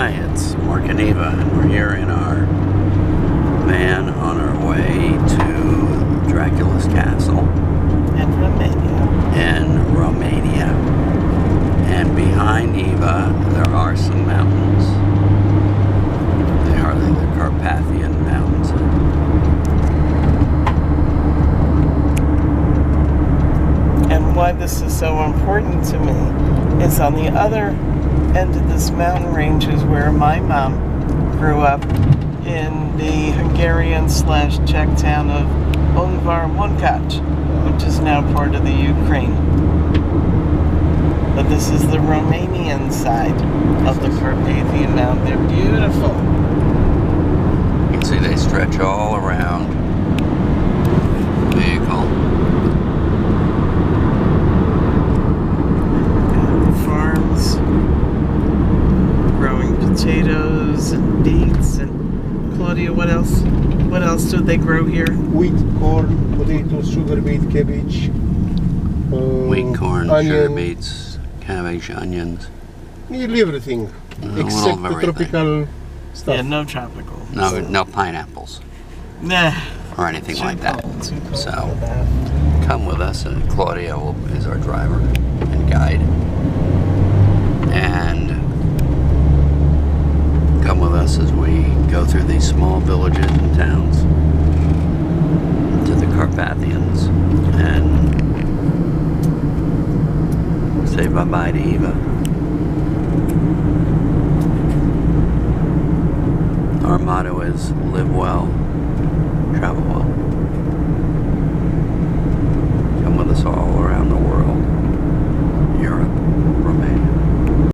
Hi, it's Mark and Eva, and we're here in our van on our way to Dracula's castle in Romania. And behind Eva, there are some mountains. They are the Carpathian Mountains. And why this is so important to me is on the other end of this mountain range is where my mom grew up in the Hungarian/Czech town of Olivar-Munkacs, which is now part of the Ukraine. But this is the Romanian side of the Carpathian Mountain. They're beautiful. You can see they stretch all around the vehicle. Potatoes and beets and Claudia, what else? What else do they grow here? Wheat, corn, potatoes, sugar beet, cabbage. Wheat, corn, onion, sugar beets, cabbage, onions. Nearly everything, except the tropical stuff. Yeah, no tropical. No pineapples. Nah. Or anything like that. So, that. come with us, and Claudia is our driver and guide. And come with us as we go through these small villages and towns to the Carpathians and say bye-bye to Eva. Our motto is live well, travel well.